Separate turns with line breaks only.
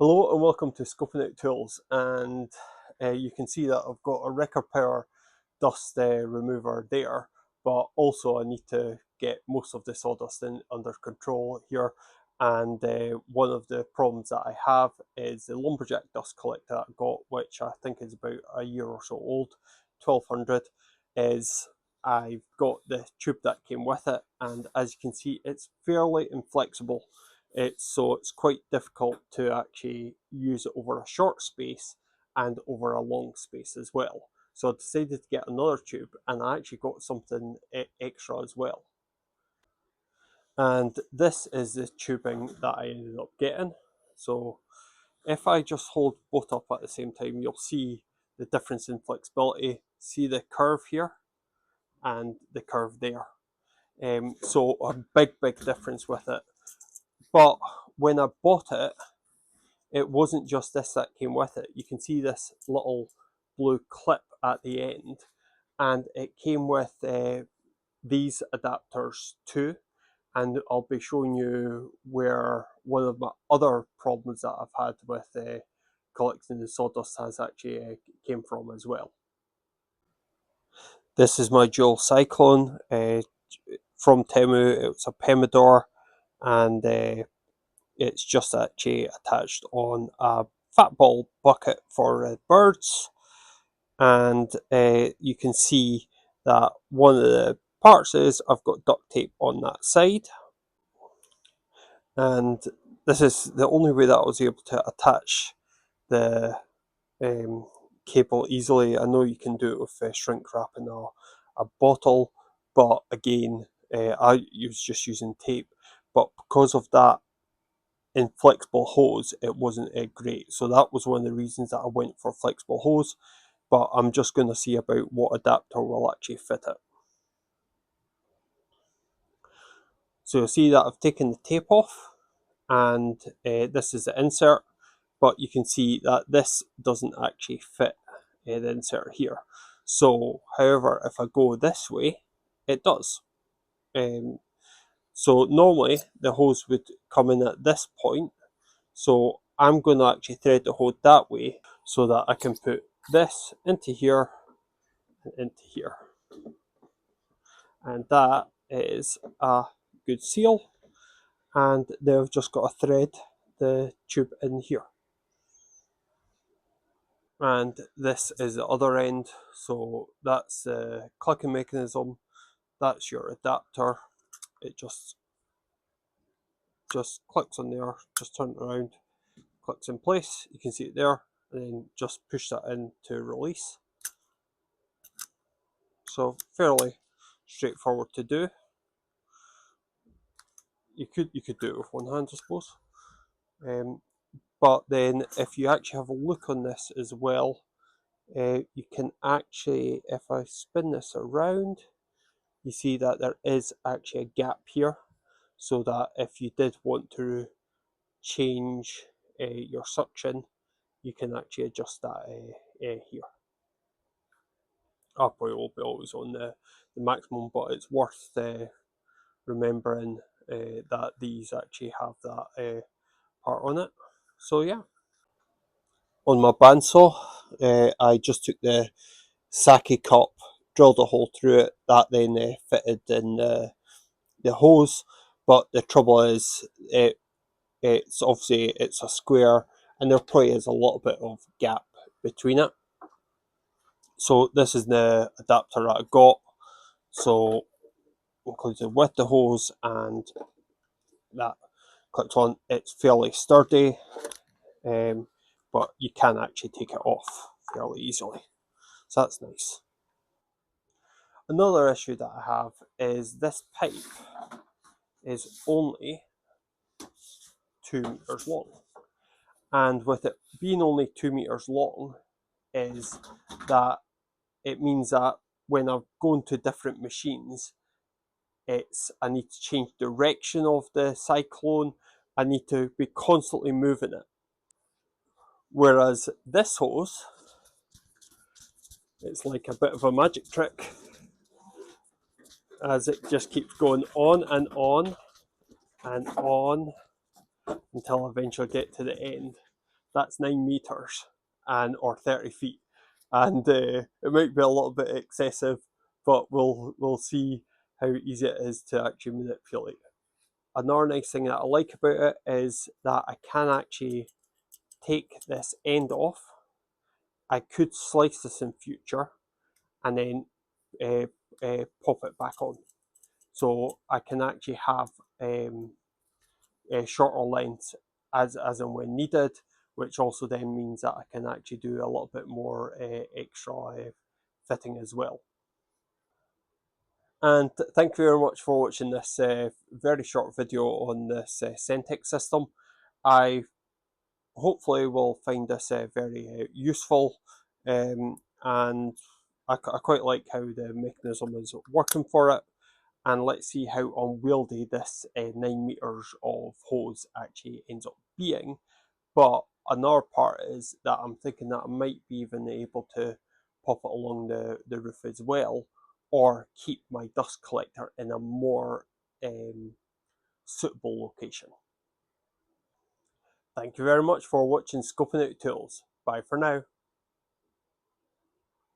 Hello and welcome to Scoping Out Tools, and you can see that I've got a record power dust remover there, but also I need to get most of the sawdust under control here. And one of the problems that I have is the Lumberjack dust collector that I got, which I think is about a year or so old, 1200, is I've got the tube that came with it, and as you can see it's fairly inflexible. So it's quite difficult to actually use it over a short space and over a long space as well. So I decided to get another tube, and I actually got something extra as well. And this is the tubing that I ended up getting. So if I just hold both up at the same time, you'll see the difference in flexibility. See the curve here and the curve there. So a big difference with it. But when I bought it, it wasn't just this that came with it. You can see this little blue clip at the end, and it came with these adapters too. And I'll be showing you where one of my other problems that I've had with collecting the sawdust has actually came from as well. This is my dual cyclone from Temu. It was a Pomodoro, and it's just actually attached on a fat ball bucket for birds. And you can see that one of the parts is I've got duct tape on that side, and this is the only way that I was able to attach the cable easily. I know you can do it with shrink wrap in a bottle, but again I was just using tape, but because of that inflexible hose it wasn't great. So that was one of the reasons that I went for flexible hose, but I'm just going to see about what adapter will actually fit it. So you'll see that I've taken the tape off, and this is the insert, but you can see that this doesn't actually fit the insert here. So however, if I go this way, it does. So normally the hose would come in at this point, so I'm going to actually thread the hose that way so that I can put this into here and into here. And that is a good seal. And they've just got to thread the tube in here. And this is the other end, so that's the clicking mechanism, that's your adapter. It just clicks on there, just turn it around, clicks in place, you can see it there, and then just push that in to release. So fairly straightforward to do. You could do it with one hand, I suppose. But then if you actually have a look on this as well, you can actually, if I spin this around, you see that there is actually a gap here, so that if you did want to change your suction, you can actually adjust that here. I probably will be always on the maximum, but it's worth remembering that these actually have that part on it. So yeah. On my bandsaw, I just took the sake cup, drilled a hole through it, that then fitted in the hose. But the trouble is, it's obviously it's a square, and there probably is a little bit of gap between it. So this is the adapter that I got. So included with the hose, and that clicks on. It's fairly sturdy, but you can actually take it off fairly easily. So that's nice. Another issue that I have is this pipe is only 2 meters long. And with it being only 2 meters long, is that it means that when I'm going to different machines, I need to change direction of the cyclone. I need to be constantly moving it. Whereas this hose, it's like a bit of a magic trick, as it just keeps going on and on and on until I eventually get to the end. that's 9 meters and or 30 feet, and it might be a little bit excessive, but we'll see how easy it is to actually manipulate. Another nice thing that I like about it is that I can actually take this end off. I could slice this in future and then pop it back on. So I can actually have shorter lengths as and when needed, which also then means that I can actually do a little bit more extra fitting as well. And thank you very much for watching this very short video on this Cen-Tec system. I hopefully will find this very useful, and I quite like how the mechanism is working for it. And let's see how unwieldy this 9 meters of hose actually ends up being. But another part is that I'm thinking that I might be even able to pop it along the roof as well, or keep my dust collector in a more suitable location. Thank you very much for watching Scoping Out Tools. Bye for now.